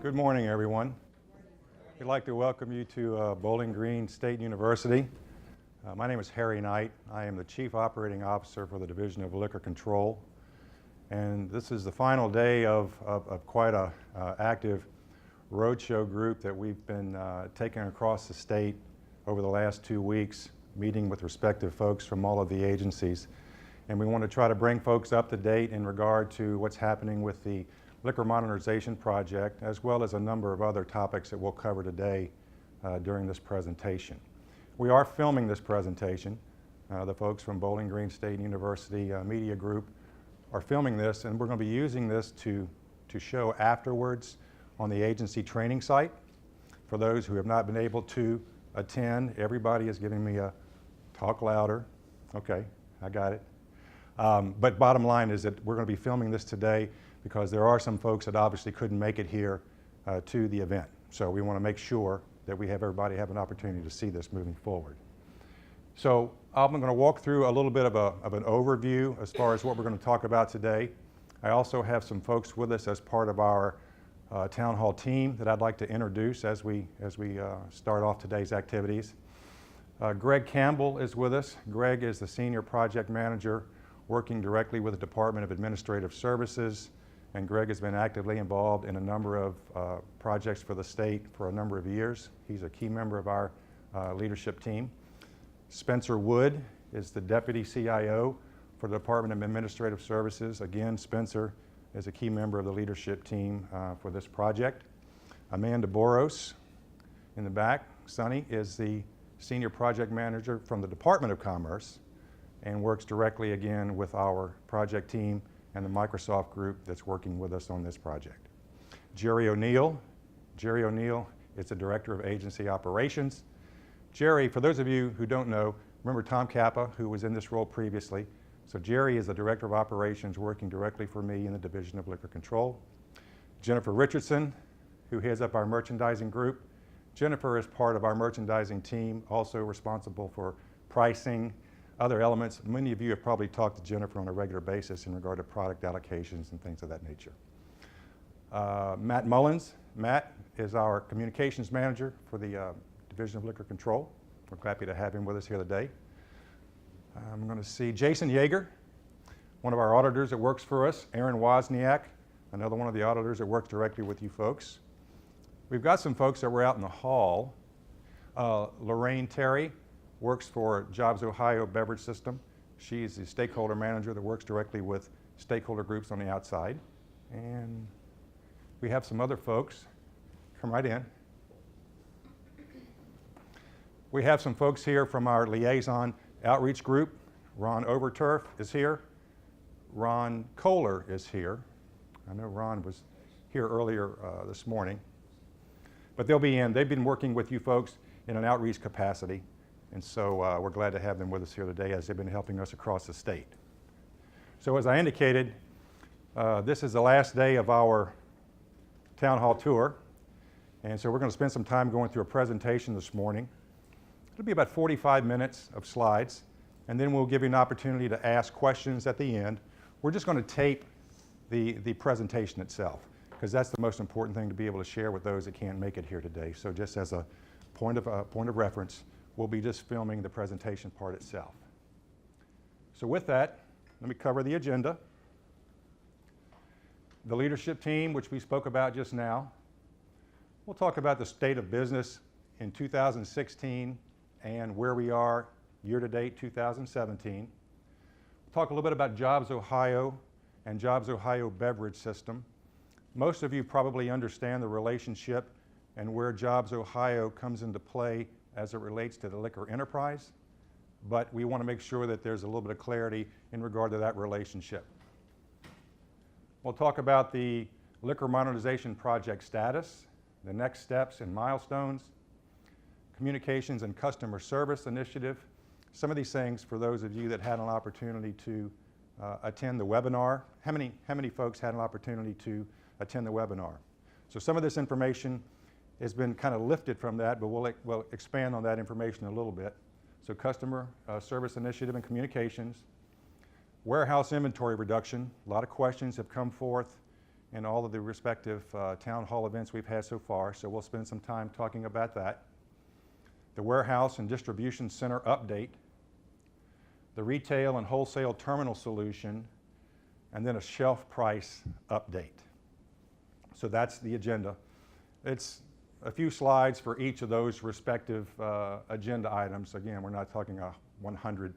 Good morning, everyone. We'd like to welcome you to Bowling Green State University. My name is Harry Knight. I am the Chief Operating Officer for the Division of Liquor Control. And this is the final day of quite a active roadshow group that we've been taking across the state over the last 2 weeks, meeting with respective folks from all of the agencies. And we want to try to bring folks up to date in regard to what's happening with the Liquor Modernization Project, as well as a number of other topics that we'll cover today during this presentation. We are filming this presentation. The folks from Bowling Green State University Media Group are filming this, and we're going to be using this to show afterwards on the agency training site. For those who have not been able to attend, everybody is giving me a talk louder. Okay, I got it. But bottom line is that we're going to be filming this today because there are some folks that obviously couldn't make it here to the event. So we want to make sure that we have everybody have an opportunity to see this moving forward. So I'm going to walk through a little bit of an overview as far as what we're going to talk about today. I also have some folks with us as part of our town hall team that I'd like to introduce as we start off today's activities. Greg Campbell is with us. Greg is the Senior Project Manager working directly with the Department of Administrative Services, and Greg has been actively involved in a number of projects for the state for a number of years. He's a key member of our leadership team. Spencer Wood is the Deputy CIO for the Department of Administrative Services. Again, Spencer is a key member of the leadership team for this project. Amanda Boros in the back, Sonny, is the Senior Project Manager from the Department of Commerce and works directly again with our project team and the Microsoft group that's working with us on this project. Jerry O'Neill is the Director of Agency Operations. Jerry, for those of you who don't know, remember Tom Kappa, who was in this role previously. So Jerry is the Director of Operations working directly for me in the Division of Liquor Control. Jennifer Richardson, who heads up our merchandising group. Jennifer is part of our merchandising team, also responsible for pricing, other elements. Many of you have probably talked to Jennifer on a regular basis in regard to product allocations and things of that nature. Matt Mullins. Matt is our communications manager for the Division of Liquor Control. We're happy to have him with us here today. I'm going to see Jason Yeager, one of our auditors that works for us. Aaron Wozniak, another one of the auditors that works directly with you folks. We've got some folks that were out in the hall. Lorraine Terry works for Jobs Ohio Beverage System. She's the stakeholder manager that works directly with stakeholder groups on the outside. And we have some other folks. Come right in. We have some folks here from our liaison outreach group. Ron Overturf is here. Ron Kohler is here. I know Ron was here earlier this morning. But they'll be in. They've been working with you folks in an outreach capacity. And so we're glad to have them with us here today as they've been helping us across the state. So as I indicated, this is the last day of our town hall tour. And so we're going to spend some time going through a presentation this morning. It'll be about 45 minutes of slides, and then we'll give you an opportunity to ask questions at the end. We're just going to tape the presentation itself, because that's the most important thing to be able to share with those that can't make it here today. So just as a point of reference, we'll be just filming the presentation part itself. So with that, let me cover the agenda. The leadership team, which we spoke about just now. We'll talk about the state of business in 2016 and where we are year-to-date 2017. We'll talk a little bit about Jobs Ohio and Jobs Ohio Beverage System. Most of you probably understand the relationship and where Jobs Ohio comes into play as it relates to the liquor enterprise, but we want to make sure that there's a little bit of clarity in regard to that relationship. We'll talk about the Liquor Modernization Project status, the next steps and milestones, communications and customer service initiative. Some of these things for those of you that had an opportunity to attend the webinar. How many folks had an opportunity to attend the webinar? So some of this information has been kind of lifted from that, but we'll expand on that information a little bit. So customer service initiative and communications. Warehouse inventory reduction. A lot of questions have come forth and all of the respective town hall events we've had so far, so we'll spend some time talking about that. The warehouse and distribution center update, the retail and wholesale terminal solution, and then a shelf price update. So that's the agenda. It's a few slides for each of those respective agenda items. Again, we're not talking a 100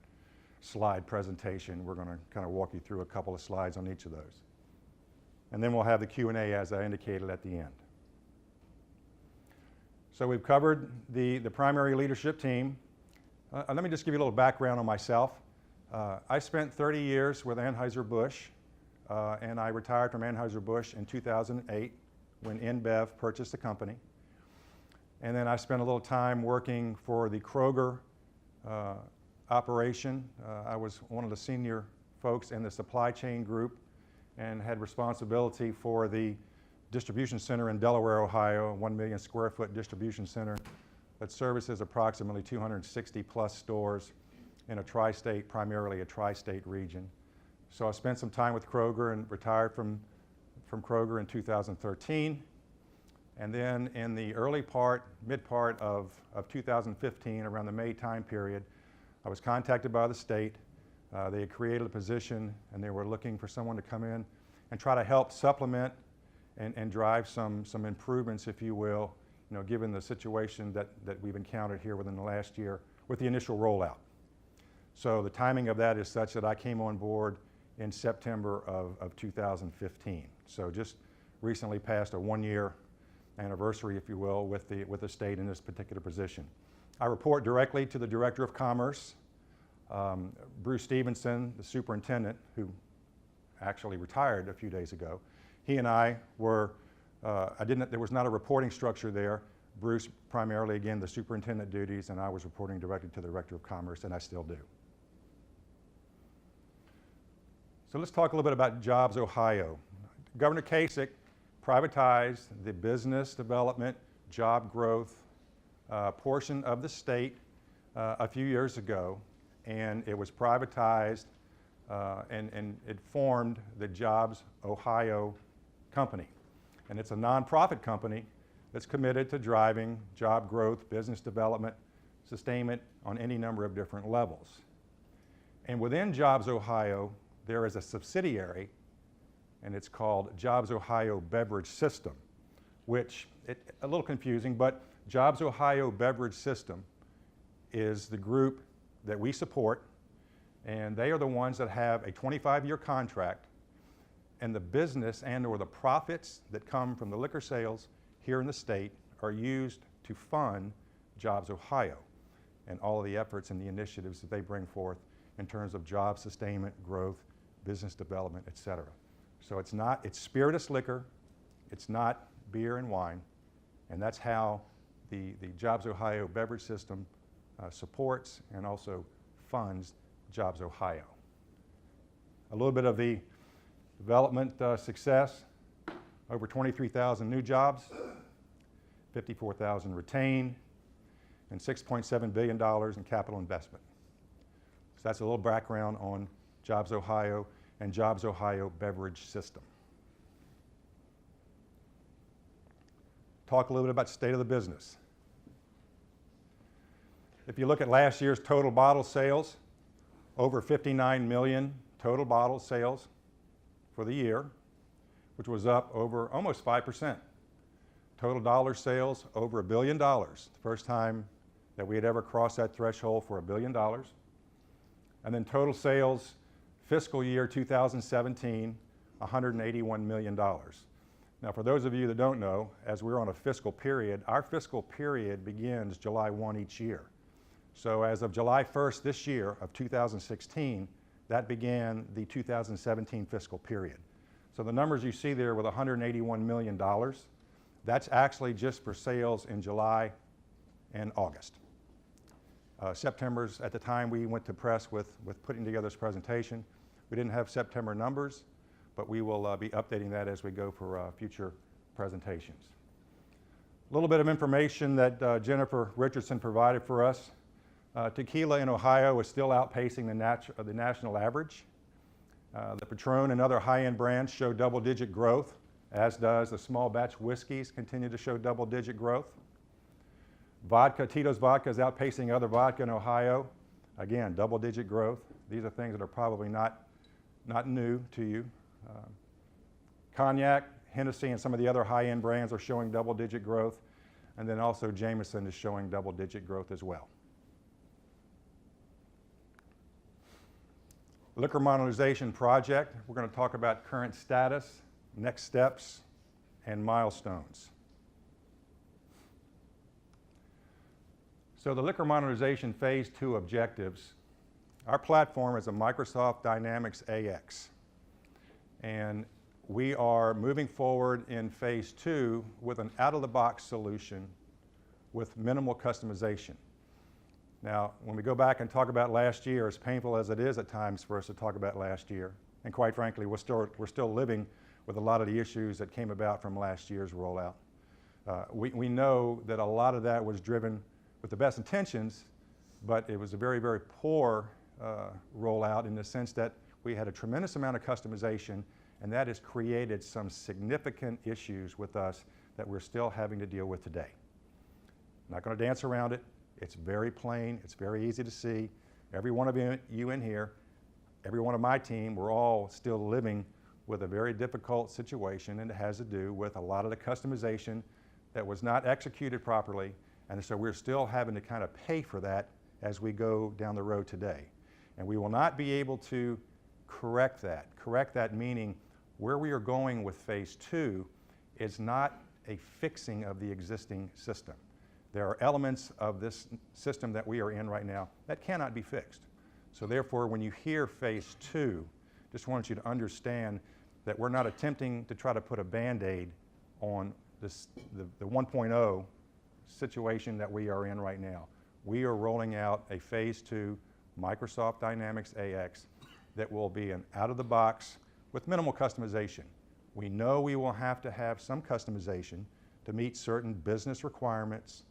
slide presentation. We're going to kind of walk you through a couple of slides on each of those. And then we'll have the Q&A as I indicated at the end. So we've covered the primary leadership team. Let me just give you a little background on myself. I spent 30 years with Anheuser-Busch, and I retired from Anheuser-Busch in 2008 when InBev purchased the company. And then I spent a little time working for the Kroger operation. I was one of the senior folks in the supply chain group and had responsibility for the distribution center in Delaware, Ohio, a 1 million square foot distribution center that services approximately 260 plus stores in a tri-state, primarily a tri-state region. So I spent some time with Kroger and retired from Kroger in 2013. And then in the mid part of 2015, around the May time period, I was contacted by the state. They had created a position and they were looking for someone to come in and try to help supplement and drive some improvements, if you will, given the situation that we've encountered here within the last year with the initial rollout. So the timing of that is such that I came on board in September of 2015. So just recently passed a 1-year anniversary, if you will, with the state in this particular position. I report directly to the Director of Commerce, Bruce Stevenson, the superintendent, who actually retired a few days ago. He and I were, there was not a reporting structure there. Bruce primarily, again, the superintendent duties, and I was reporting directly to the Director of Commerce, and I still do. So let's talk a little bit about Jobs Ohio. Governor Kasich privatized the business development, job growth portion of the state a few years ago, and it was privatized and it formed the Jobs Ohio company. And it's a nonprofit company that's committed to driving job growth, business development, sustainment on any number of different levels. And within Jobs Ohio, there is a subsidiary, and it's called Jobs Ohio Beverage System, which, a little confusing, but Jobs Ohio Beverage System is the group that we support, and they are the ones that have a 25-year contract, and the business and/or the profits that come from the liquor sales here in the state are used to fund Jobs Ohio and all of the efforts and the initiatives that they bring forth in terms of job sustainment, growth, business development, et cetera. So it's spirituous liquor, it's not beer and wine, and that's how the Jobs Ohio Beverage System supports and also funds Jobs Ohio. A little bit of the development success, over 23,000 new jobs, 54,000 retained, and $6.7 billion in capital investment. So that's a little background on Jobs Ohio and Jobs Ohio Beverage System. Talk a little bit about the state of the business. If you look at last year's total bottle sales, over 59 million total bottle sales for the year, which was up over almost 5%. Total dollar sales over $1 billion, the first time that we had ever crossed that threshold for $1 billion. And then total sales, fiscal year 2017, $181 million. Now, for those of you that don't know, as we're on a fiscal period, our fiscal period begins July 1 each year. So as of July 1st this year of 2016, that began the 2017 fiscal period. So the numbers you see there with $181 million, that's actually just for sales in July and August. September's, at the time we went to press with putting together this presentation, we didn't have September numbers, but we will be updating that as we go for future presentations. A little bit of information that Jennifer Richardson provided for us. Tequila in Ohio is still outpacing the national average. The Patron and other high-end brands show double-digit growth as does the small batch whiskeys continue to show double-digit growth. Vodka, Tito's Vodka is outpacing other vodka in Ohio. Again, double-digit growth. These are things that are probably not new to you. Cognac, Hennessy, and some of the other high-end brands are showing double-digit growth. And then also Jameson is showing double-digit growth as well. Liquor modernization project, we're going to talk about current status, next steps, and milestones. So the liquor modernization phase 2 objectives, our platform is a Microsoft Dynamics AX. And we are moving forward in phase 2 with an out-of-the-box solution with minimal customization. Now, when we go back and talk about last year, as painful as it is at times for us to talk about last year, and quite frankly, we're still living with a lot of the issues that came about from last year's rollout. We know that a lot of that was driven with the best intentions, but it was a very, very poor rollout in the sense that we had a tremendous amount of customization, and that has created some significant issues with us that we're still having to deal with today. I'm not going to dance around it. It's very plain. It's very easy to see. Every one of you in here, every one of my team, we're all still living with a very difficult situation, and it has to do with a lot of the customization that was not executed properly, and so we're still having to kind of pay for that as we go down the road today. And we will not be able to correct that. Correct that meaning where we are going with phase 2 is not a fixing of the existing system. There are elements of this system that we are in right now that cannot be fixed. So therefore, when you hear phase 2, just want you to understand that we're not attempting to try to put a Band-Aid on the 1.0 situation that we are in right now. We are rolling out a phase 2 Microsoft Dynamics AX that will be an out-of-the-box with minimal customization. We know we will have to have some customization to meet certain business requirements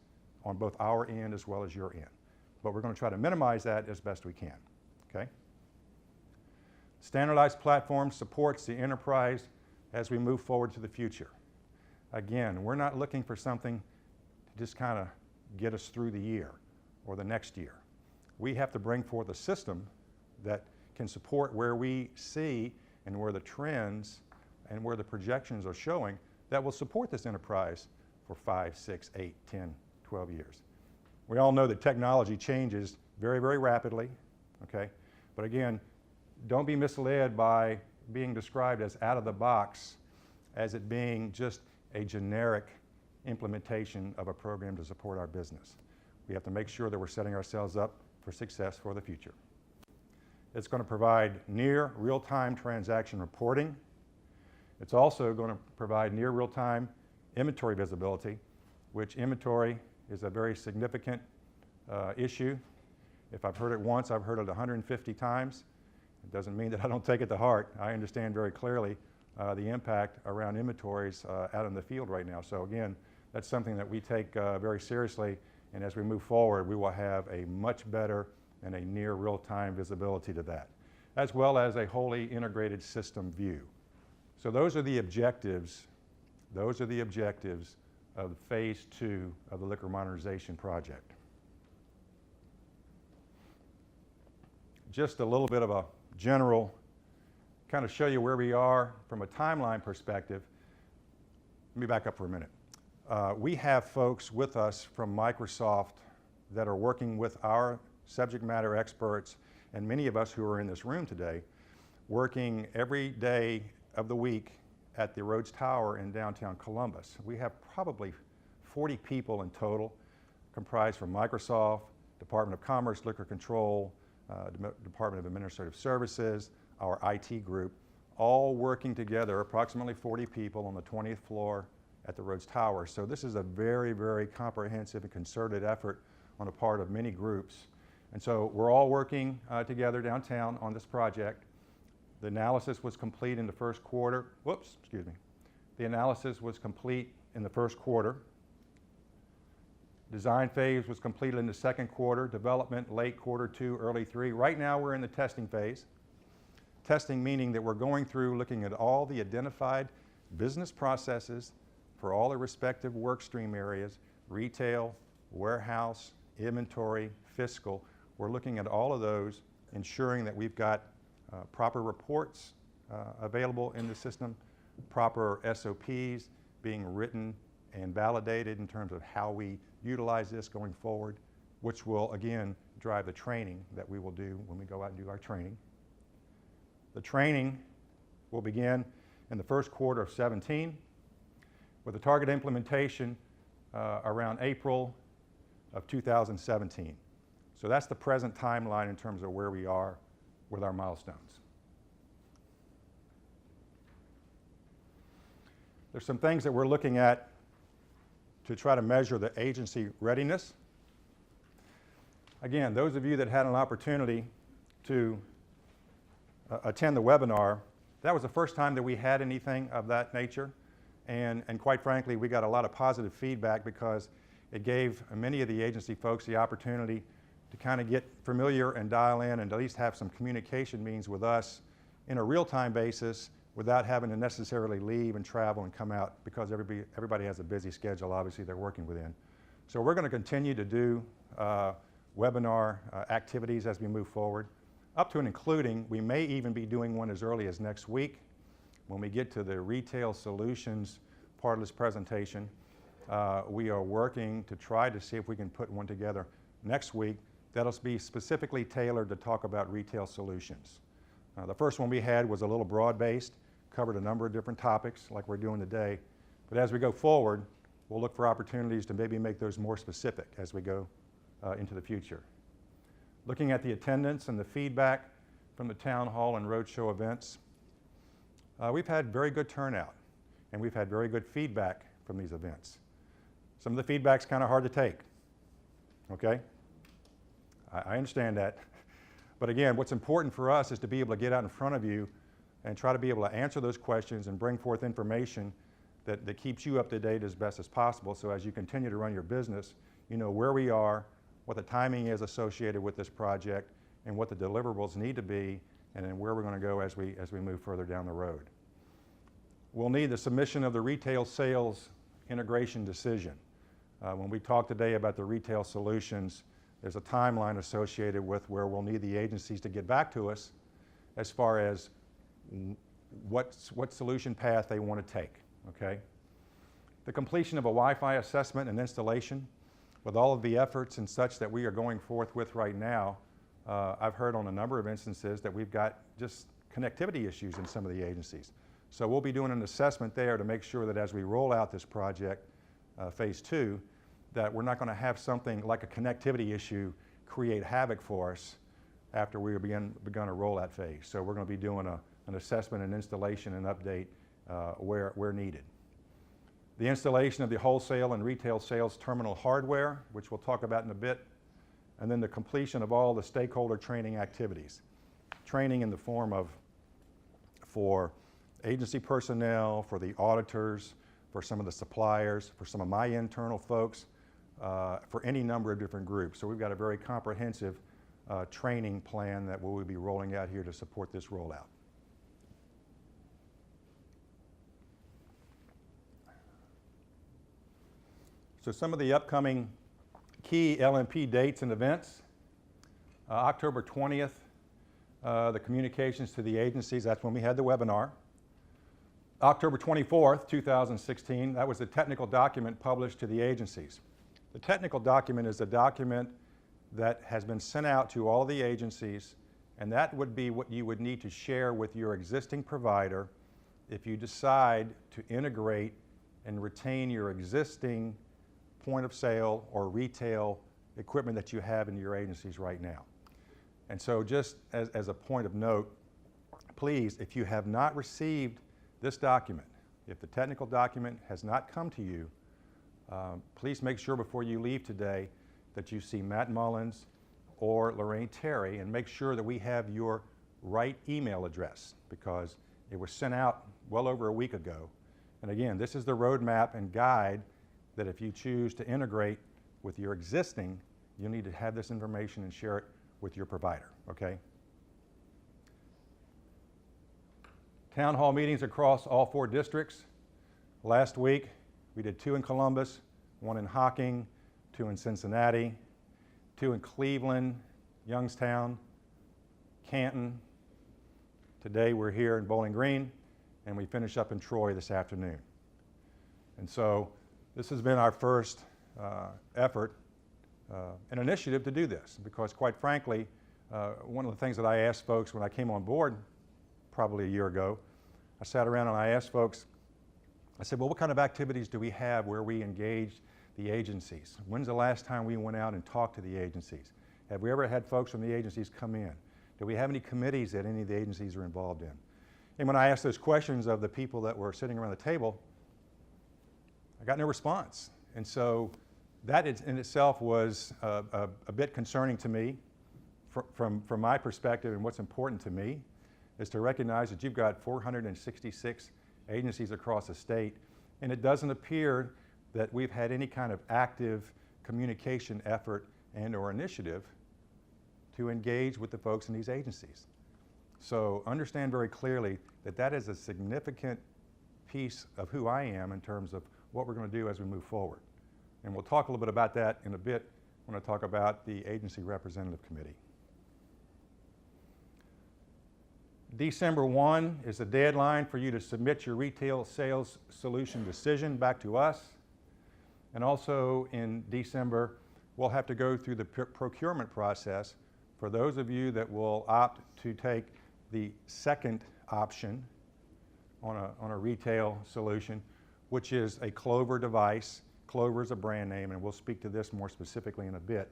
on both our end as well as your end. But we're going to try to minimize that as best we can, okay? Standardized platform supports the enterprise as we move forward to the future. Again, we're not looking for something to just kind of get us through the year or the next year. We have to bring forth a system that can support where we see and where the trends and where the projections are showing that will support this enterprise for 5, 6, 8, 10, 12 years. We all know that technology changes very, very rapidly, okay? But again, don't be misled by being described as out of the box as it being just a generic implementation of a program to support our business. We have to make sure that we're setting ourselves up for success for the future. It's going to provide near real-time transaction reporting. It's also going to provide near real-time inventory visibility, which inventory is a very significant issue. If I've heard it once, I've heard it 150 times. It doesn't mean that I don't take it to heart. I understand very clearly the impact around inventories out in the field right now. So again, that's something that we take very seriously, and as we move forward, we will have a much better and a near real-time visibility to that, as well as a wholly integrated system view. So those are the objectives. Those are the objectives of phase 2 of the liquor modernization project. Just a little bit of a general, kind of show you where we are from a timeline perspective. Let me back up for a minute. We have folks with us from Microsoft that are working with our subject matter experts, and many of us who are in this room today, working every day of the week at the Rhodes Tower in downtown Columbus. We have probably 40 people in total, comprised from Microsoft, Department of Commerce, Liquor Control, Department of Administrative Services, our IT group, all working together, approximately 40 people on the 20th floor at the Rhodes Tower. So this is a very, very comprehensive and concerted effort on the part of many groups. And so we're all working together downtown on this project. The analysis was complete in the first quarter. Whoops, excuse me. The analysis was complete in the first quarter. Design phase was completed in the second quarter. Development late quarter 2, early 3. Right now we're in the testing phase. Testing meaning that we're going through looking at all the identified business processes for all the respective work stream areas, retail, warehouse, inventory, fiscal. We're looking at all of those, ensuring that we've got proper reports available in the system, proper SOPs being written and validated in terms of how we utilize this going forward, which will, again, drive the training that we will do when we go out and do our training. The training will begin in the first quarter of 17, with a target implementation around April of 2017. So that's the present timeline in terms of where we are with our milestones. There's some things that we're looking at to try to measure the agency readiness. Again, those of you that had an opportunity to attend the webinar, that was the first time that we had anything of that nature. And quite frankly, we got a lot of positive feedback because it gave many of the agency folks the opportunity to kind of get familiar and dial in and at least have some communication means with us in a real-time basis without having to necessarily leave and travel and come out, because everybody has a busy schedule, obviously, they're working within. So we're going to continue to do webinar activities as we move forward, up to and including, we may even be doing one as early as next week when we get to the retail solutions part of this presentation. We are working to try to see if we can put one together next week that'll be specifically tailored to talk about retail solutions. The first one we had was a little broad-based, covered a number of different topics like we're doing today. But as we go forward, we'll look for opportunities to maybe make those more specific as we go into the future. Looking at the attendance and the feedback from the town hall and roadshow events, we've had very good turnout, and we've had very good feedback from these events. Some of the feedback's kind of hard to take, okay? I understand that. But again, what's important for us is to be able to get out in front of you and try to be able to answer those questions and bring forth information that keeps you up to date as best as possible, so as you continue to run your business, you know where we are, what the timing is associated with this project, and what the deliverables need to be, and then where we're going to go as we move further down the road. We'll need the submission of the retail sales integration decision. When we talk today about the retail solutions, there's a timeline associated with where we'll need the agencies to get back to us as far as what solution path they want to take, okay? The completion of a Wi-Fi assessment and installation, with all of the efforts and such that we are going forth with right now, I've heard on a number of instances that we've got just connectivity issues in some of the agencies. So we'll be doing an assessment there to make sure that as we roll out this project, phase 2, that we're not going to have something like a connectivity issue create havoc for us after we begun a rollout phase. So we're going to be doing an assessment and installation and update where needed. The installation of the wholesale and retail sales terminal hardware, which we'll talk about in a bit, and then the completion of all the stakeholder training activities. Training in the form of for agency personnel, for the auditors, for some of the suppliers, for some of my internal folks, for any number of different groups. So we've got a very comprehensive training plan that we'll be rolling out here to support this rollout. So some of the upcoming key LMP dates and events. October 20th, the communications to the agencies, that's when we had the webinar. October 24th, 2016, that was the technical document published to the agencies. The technical document is a document that has been sent out to all the agencies, and that would be what you would need to share with your existing provider if you decide to integrate and retain your existing point of sale or retail equipment that you have in your agencies right now. And so just as a point of note, please, if you have not received this document, if the technical document has not come to you, please make sure before you leave today that you see Matt Mullins or Lorraine Terry, and make sure that we have your right email address, because it was sent out well over a week ago. And again, this is the roadmap and guide that if you choose to integrate with your existing, you'll need to have this information and share it with your provider, okay? Town hall meetings across all 4 districts. Last week, we did 2 in Columbus, 1 in Hocking, 2 in Cincinnati, 2 in Cleveland, Youngstown, Canton. Today we're here in Bowling Green, and we finish up in Troy this afternoon. And so this has been our first effort, an initiative to do this, because quite frankly, one of the things that I asked folks when I came on board probably a year ago, I sat around and I asked folks, I said, well, what kind of activities do we have where we engage the agencies? When's the last time we went out and talked to the agencies? Have we ever had folks from the agencies come in? Do we have any committees that any of the agencies are involved in? And when I asked those questions of the people that were sitting around the table, I got no response. And so that in itself was a bit concerning to me from my perspective, and what's important to me is to recognize that you've got 466 agencies across the state, and it doesn't appear that we've had any kind of active communication effort and or initiative to engage with the folks in these agencies. So understand very clearly that that is a significant piece of who I am in terms of what we're going to do as we move forward. And we'll talk a little bit about that in a bit when I talk about the Agency Representative Committee. December 1 is the deadline for you to submit your retail sales solution decision back to us. And also in December, we'll have to go through the procurement process for those of you that will opt to take the second option on a retail solution, which is a Clover device. Clover is a brand name, and we'll speak to this more specifically in a bit.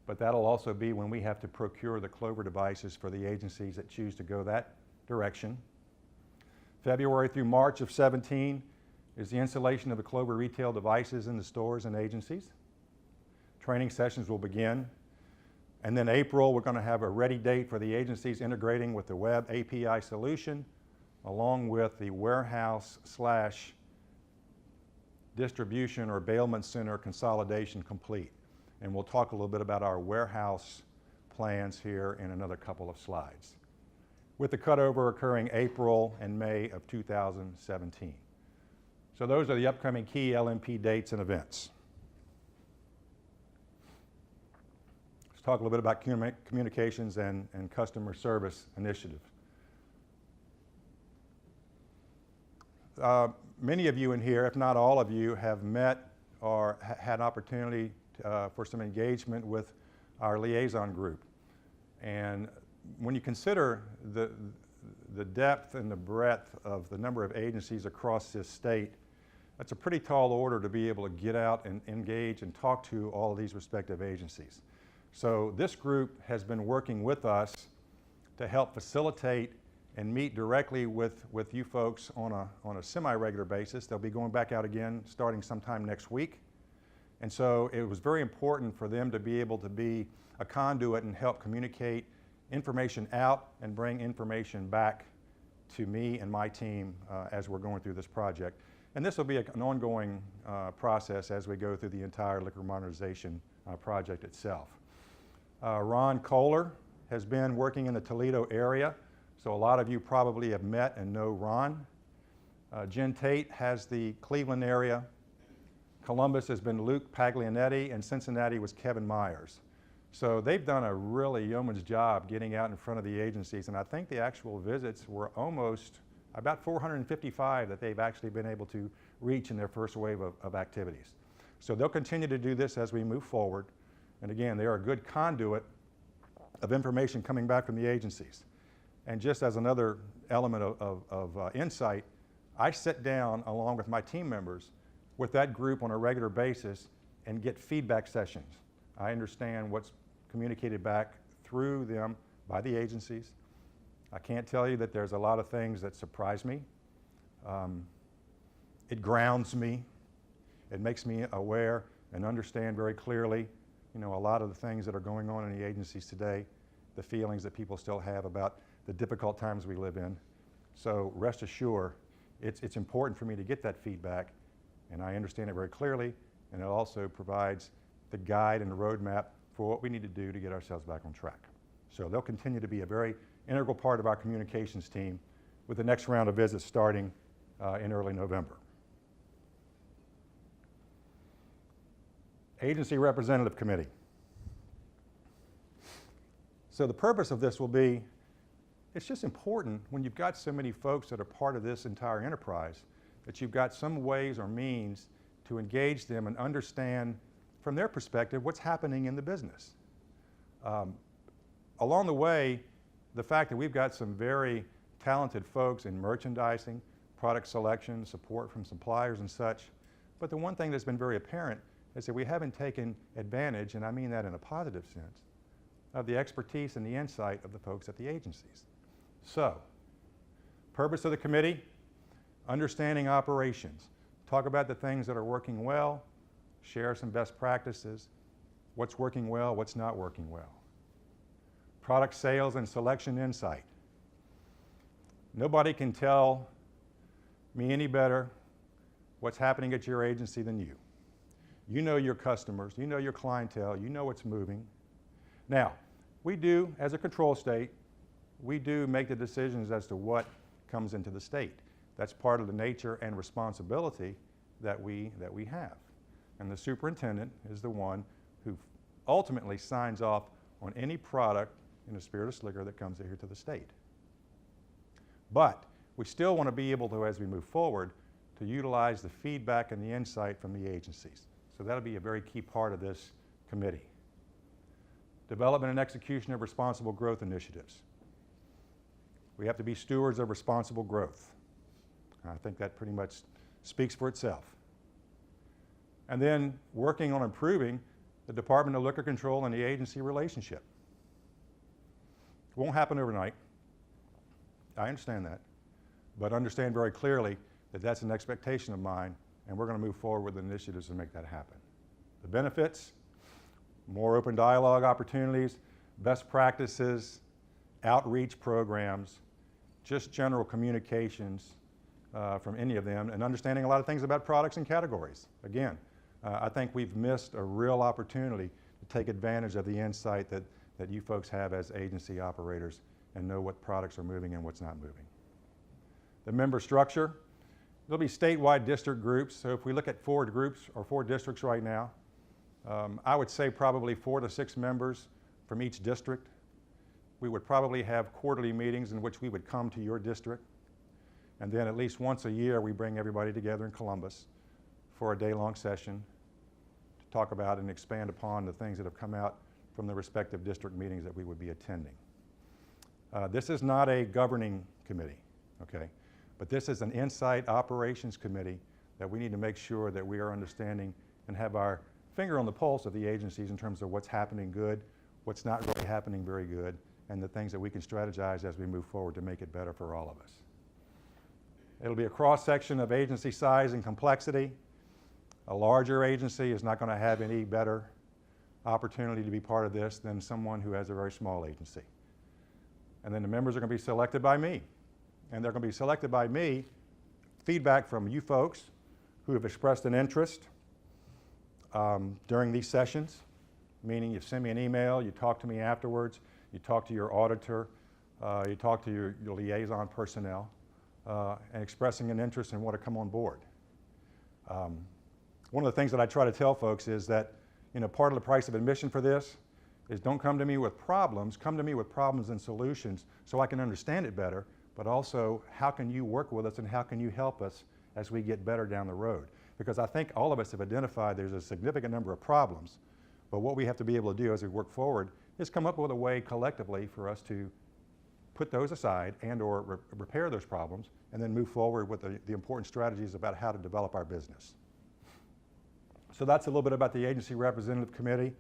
But that'll also be when we have to procure the Clover devices for the agencies that choose to go that direction. February through March of 17 is the installation of the Clover retail devices in the stores and agencies. Training sessions will begin. And then April, we're going to have a ready date for the agencies integrating with the web API solution, along with the warehouse/distribution or bailment center consolidation complete. And we'll talk a little bit about our warehouse plans here in another couple of slides, with the cutover occurring April and May of 2017. So those are the upcoming key LMP dates and events. Let's talk a little bit about communications and customer service initiative. Many of you in here, if not all of you, have met or had opportunity for some engagement with our liaison group. And when you consider the depth and the breadth of the number of agencies across this state, that's a pretty tall order to be able to get out and engage and talk to all of these respective agencies. So this group has been working with us to help facilitate and meet directly with you folks on a semi-regular basis. They'll be going back out again starting sometime next week. And so it was very important for them to be able to be a conduit and help communicate information out and bring information back to me and my team as we're going through this project. And this will be an ongoing process as we go through the entire liquor modernization project itself. Ron Kohler has been working in the Toledo area, so a lot of you probably have met and know Ron. Jen Tate has the Cleveland area. Columbus has been Luke Paglianetti, and Cincinnati was Kevin Myers. So they've done a really yeoman's job getting out in front of the agencies, and I think the actual visits were almost about 455 that they've actually been able to reach in their first wave of activities. So they'll continue to do this as we move forward. And again, they are a good conduit of information coming back from the agencies. And just as another element of insight, I sit down along with my team members with that group on a regular basis and get feedback sessions. I understand what's communicated back through them by the agencies. I can't tell you that there's a lot of things that surprise me. It grounds me. It makes me aware and understand very clearly, a lot of the things that are going on in the agencies today, the feelings that people still have about the difficult times we live in. So rest assured, it's important for me to get that feedback, and I understand it very clearly, and it also provides the guide and the roadmap for what we need to do to get ourselves back on track. So they'll continue to be a very integral part of our communications team with the next round of visits starting in early November. Agency Representative Committee. So the purpose of this will be, it's just important when you've got so many folks that are part of this entire enterprise that you've got some ways or means to engage them and understand from their perspective what's happening in the business. Along the way, the fact that we've got some very talented folks in merchandising, product selection, support from suppliers and such, but the one thing that's been very apparent is that we haven't taken advantage, and I mean that in a positive sense, of the expertise and the insight of the folks at the agencies. So, purpose of the committee, understanding operations. Talk about the things that are working well, share some best practices, what's working well, what's not working well. Product sales and selection insight. Nobody can tell me any better what's happening at your agency than you. You know your customers, you know your clientele, you know what's moving. Now, we do, as a control state, we do make the decisions as to what comes into the state. That's part of the nature and responsibility that we have. And the superintendent is the one who ultimately signs off on any product in the spirituous liquor that comes here to the state. But we still want to be able to, as we move forward, to utilize the feedback and the insight from the agencies. So that'll be a very key part of this committee. Development and execution of responsible growth initiatives. We have to be stewards of responsible growth. I think that pretty much speaks for itself. And then working on improving the Department of Liquor Control and the agency relationship. It won't happen overnight. I understand that. But understand very clearly that that's an expectation of mine, and we're going to move forward with initiatives to make that happen. The benefits, more open dialogue opportunities, best practices, outreach programs, just general communications from any of them, and understanding a lot of things about products and categories. Again, I think we've missed a real opportunity to take advantage of the insight that you folks have as agency operators and know what products are moving and what's not moving. The member structure, there'll be statewide district groups. So if we look at 4 groups or 4 districts right now, I would say probably 4 to 6 members from each district. We would probably have quarterly meetings in which we would come to your district. And then at least once a year, we bring everybody together in Columbus for a day-long session to talk about and expand upon the things that have come out from the respective district meetings that we would be attending. This is not a governing committee, okay? But this is an insight operations committee that we need to make sure that we are understanding and have our finger on the pulse of the agencies in terms of what's happening good, what's not really happening very good, and the things that we can strategize as we move forward to make it better for all of us. It'll be a cross-section of agency size and complexity. A larger agency is not going to have any better opportunity to be part of this than someone who has a very small agency. And then the members are going to be selected by me. And they're going to be selected by me, feedback from you folks who have expressed an interest during these sessions, meaning you send me an email, you talk to me afterwards, you talk to your auditor, you talk to your liaison personnel, and expressing an interest and want to come on board. One of the things that I try to tell folks is that, you know, part of the price of admission for this is don't come to me with problems, come to me with problems and solutions so I can understand it better, but also how can you work with us and how can you help us as we get better down the road? Because I think all of us have identified there's a significant number of problems, but what we have to be able to do as we work forward is come up with a way collectively for us to put those aside and or repair those problems and then move forward with the important strategies about how to develop our business. So that's a little bit about the Agency Representative Committee.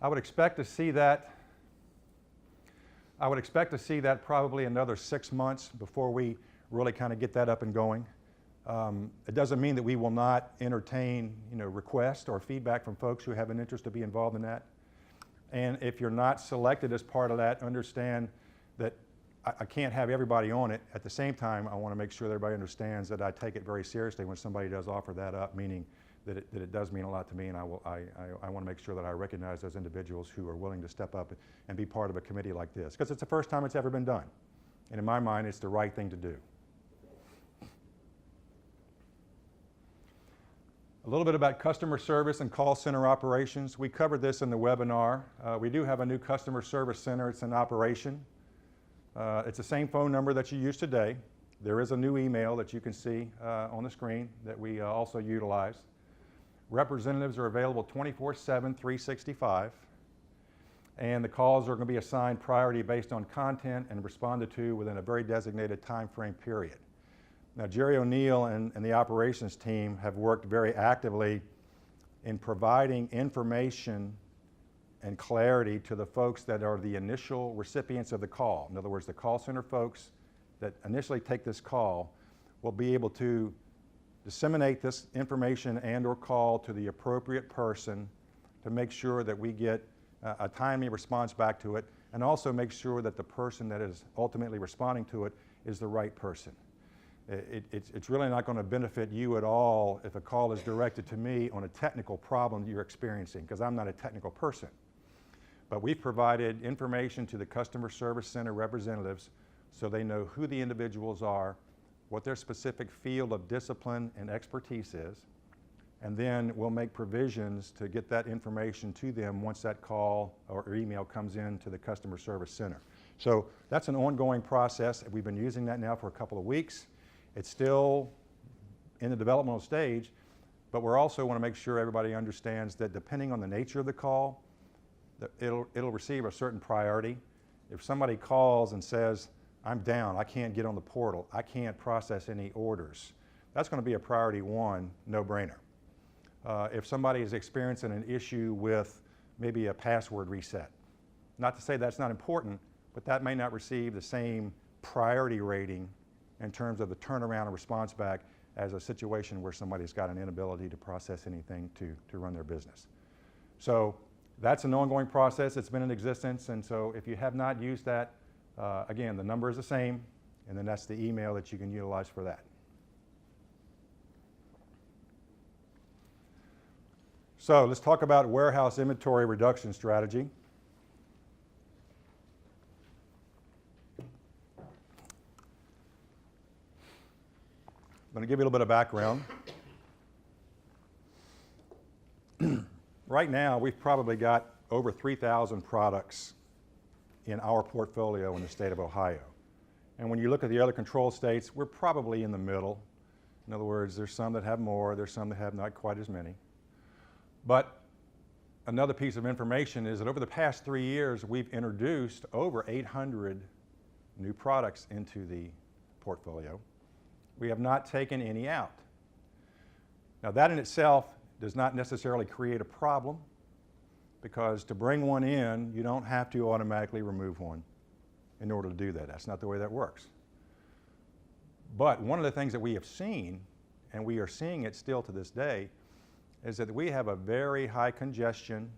I would expect to see that probably another 6 months before we really kind of get that up and going. It doesn't mean that we will not entertain, you know, requests or feedback from folks who have an interest to be involved in that. And if you're not selected as part of that, understand that I can't have everybody on it. At the same time, I want to make sure that everybody understands that I take it very seriously when somebody does offer that up, meaning that it does mean a lot to me, and I want to make sure that I recognize those individuals who are willing to step up and be part of a committee like this, because it's the first time it's ever been done. And in my mind, it's the right thing to do. A little bit about customer service and call center operations. We covered this in the webinar. We do have a new customer service center. It's in operation. It's the same phone number that you use today. There is a new email that you can see on the screen that we also utilize. Representatives are available 24/7, 365. And the calls are going to be assigned priority based on content and responded to within a very designated time frame period. Now, Jerry O'Neill and the operations team have worked very actively in providing information and clarity to the folks that are the initial recipients of the call. In other words, the call center folks that initially take this call will be able to disseminate this information and or call to the appropriate person to make sure that we get a timely response back to it, and also make sure that the person that is ultimately responding to it is the right person. It's really not going to benefit you at all if a call is directed to me on a technical problem you're experiencing, because I'm not a technical person. But we've provided information to the customer service center representatives so they know who the individuals are, what their specific field of discipline and expertise is, and then we'll make provisions to get that information to them once that call or email comes in to the customer service center. So that's an ongoing process. We've been using that now for a couple of weeks. It's still in the developmental stage, but we also want to make sure everybody understands that depending on the nature of the call, that it'll receive a certain priority. If somebody calls and says, I'm down, I can't get on the portal, I can't process any orders, that's going to be a priority one, no-brainer. If somebody is experiencing an issue with maybe a password reset, not to say that's not important, but that may not receive the same priority rating in terms of the turnaround and response back as a situation where somebody's got an inability to process anything to run their business. So that's an ongoing process. It's been in existence, and so if you have not used that, again, the number is the same, and then that's the email that you can utilize for that. So let's talk about warehouse inventory reduction strategy. I'm going to give you a little bit of background. Right now, we've probably got over 3,000 products in our portfolio in the state of Ohio. And when you look at the other control states, we're probably in the middle. In other words, there's some that have more, there's some that have not quite as many. But another piece of information is that over the past 3 years, we've introduced over 800 new products into the portfolio. We have not taken any out. Now, that in itself does not necessarily create a problem, because to bring one in, you don't have to automatically remove one in order to do that. That's not the way that works. But one of the things that we have seen, and we are seeing it still to this day, is that we have a very high congestion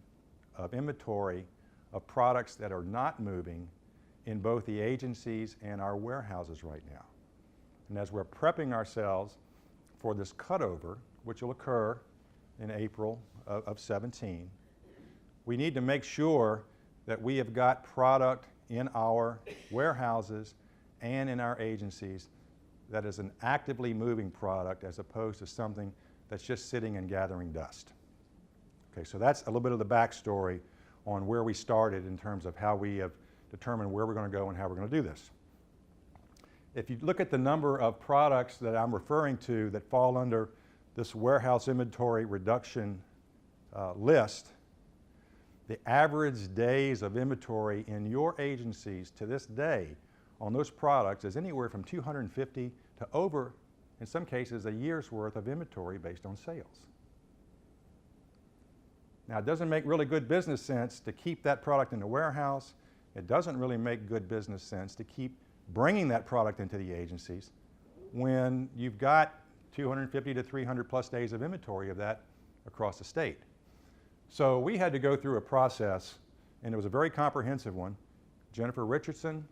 of inventory of products that are not moving in both the agencies and our warehouses right now. And as we're prepping ourselves for this cutover, which will occur in April of 17, we need to make sure that we have got product in our warehouses and in our agencies that is an actively moving product as opposed to something that's just sitting and gathering dust. Okay, so that's a little bit of the backstory on where we started in terms of how we have determined where we're going to go and how we're going to do this. If you look at the number of products that I'm referring to that fall under this warehouse inventory reduction list, the average days of inventory in your agencies to this day on those products is anywhere from 250 to over, in some cases, a year's worth of inventory based on sales. Now, it doesn't make really good business sense to keep that product in the warehouse. It doesn't really make good business sense to keep bringing that product into the agencies when you've got 250 to 300 plus days of inventory of that across the state. So we had to go through a process, and it was a very comprehensive one. Jennifer Richardson,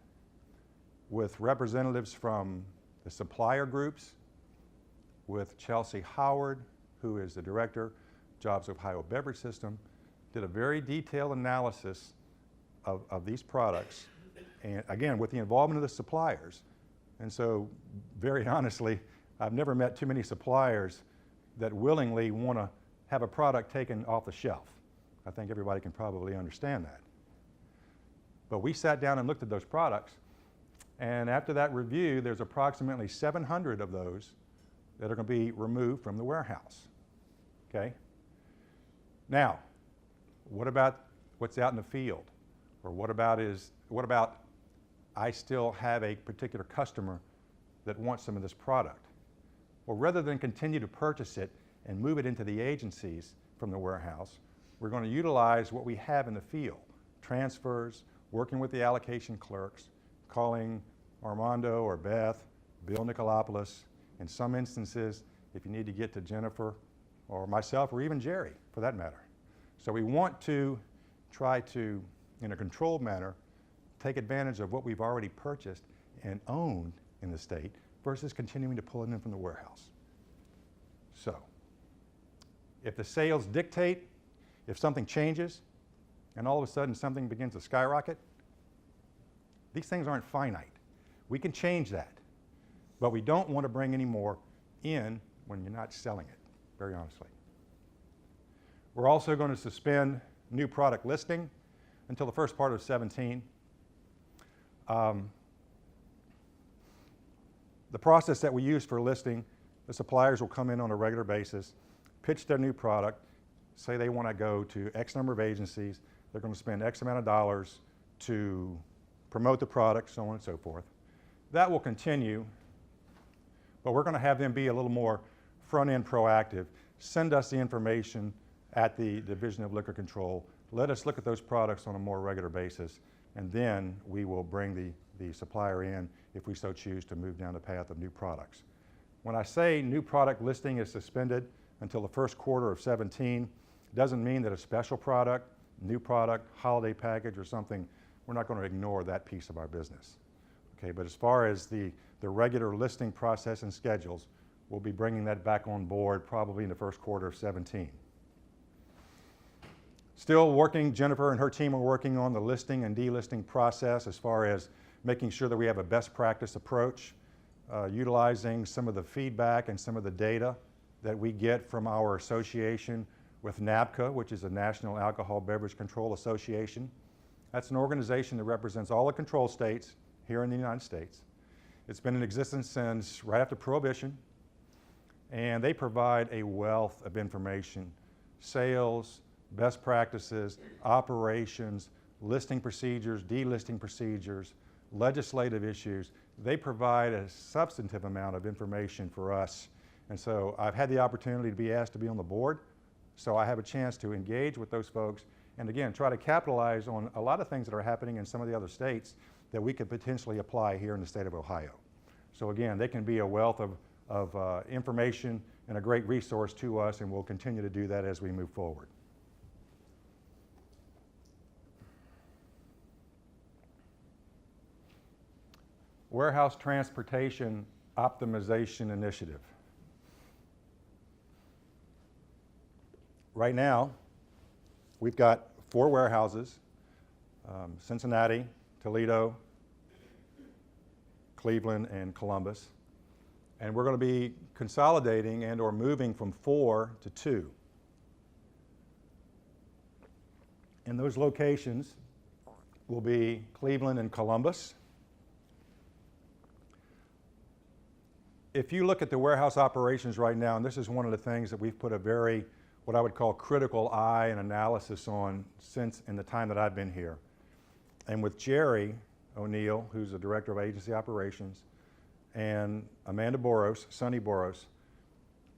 with representatives from the supplier groups, with Chelsea Howard, who is the director, Jobs Ohio Beverage System, did a very detailed analysis of these products, and again, with the involvement of the suppliers. And so, very honestly, I've never met too many suppliers that willingly want to have a product taken off the shelf. I think everybody can probably understand that. But we sat down and looked at those products, and after that review, there's approximately 700 of those that are going to be removed from the warehouse. Okay? Now, what about what's out in the field? Or what about I still have a particular customer that wants some of this product? Well, rather than continue to purchase it and move it into the agencies from the warehouse, we're going to utilize what we have in the field. Transfers, working with the allocation clerks, calling Armando or Beth, Bill Nicolopoulos. In some instances, if you need to get to Jennifer or myself or even Jerry, for that matter. So we want to try to, in a controlled manner, take advantage of what we've already purchased and owned in the state versus continuing to pull it in from the warehouse. So, if the sales dictate, if something changes, and all of a sudden something begins to skyrocket, these things aren't finite. We can change that, but we don't want to bring any more in when you're not selling it, very honestly. We're also going to suspend new product listing until the first part of 17. The process that we use for listing, the suppliers will come in on a regular basis, pitch their new product, say they want to go to X number of agencies, they're going to spend X amount of dollars to promote the product, so on and so forth. That will continue, but we're going to have them be a little more front-end proactive, send us the information at the Division of Liquor Control, let us look at those products on a more regular basis, and then we will bring the supplier in if we so choose to move down the path of new products. When I say new product listing is suspended until the first quarter of 17, it doesn't mean that a special product, new product, holiday package or something, we're not going to ignore that piece of our business. Okay, but as far as the regular listing process and schedules, we'll be bringing that back on board probably in the first quarter of 17. Still working, Jennifer and her team are working on the listing and delisting process as far as making sure that we have a best practice approach, utilizing some of the feedback and some of the data that we get from our association with NABCA, which is the National Alcohol Beverage Control Association. That's an organization that represents all the control states here in the United States. It's been in existence since right after Prohibition, and they provide a wealth of information, sales, best practices, operations, listing procedures, delisting procedures, legislative issues. They provide a substantive amount of information for us. And so I've had the opportunity to be asked to be on the board, so I have a chance to engage with those folks and again, try to capitalize on a lot of things that are happening in some of the other states that we could potentially apply here in the state of Ohio. So again, they can be a wealth of information and a great resource to us, and we'll continue to do that as we move forward. Warehouse Transportation Optimization Initiative. Right now, we've got 4 warehouses, Cincinnati, Toledo, Cleveland, and Columbus. And we're going to be consolidating and or moving from 4 to 2. And those locations will be Cleveland and Columbus. If you look at the warehouse operations right now, and this is one of the things that we've put a very, what I would call critical eye and analysis on since in the time that I've been here. And with Jerry O'Neill, who's the Director of Agency Operations, and Amanda Boros, Sonny Boros,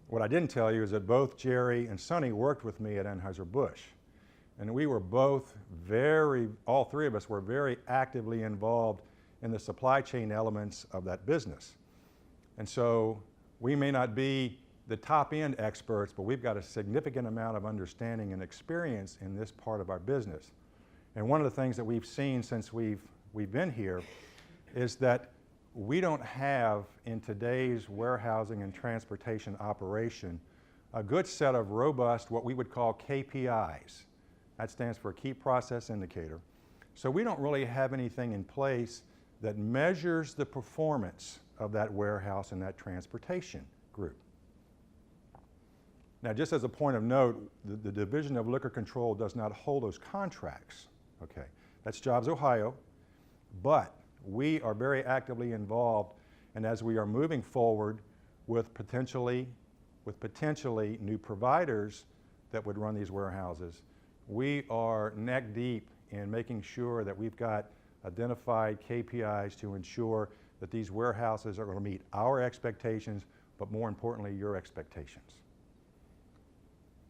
what I didn't tell you is that both Jerry and Sonny worked with me at Anheuser-Busch. And we were both all 3 of us were very actively involved in the supply chain elements of that business. And so we may not be the top end experts, but we've got a significant amount of understanding and experience in this part of our business. And one of the things that we've seen since we've been here is that we don't have in today's warehousing and transportation operation a good set of robust, what we would call KPIs. That stands for Key Process Indicator. So we don't really have anything in place that measures the performance of that warehouse and that transportation group. Now, just as a point of note, the Division of Liquor Control does not hold those contracts, okay? That's Jobs Ohio, but we are very actively involved, and as we are moving forward with potentially new providers that would run these warehouses, we are neck deep in making sure that we've got identified KPIs to ensure that these warehouses are going to meet our expectations, but more importantly, your expectations.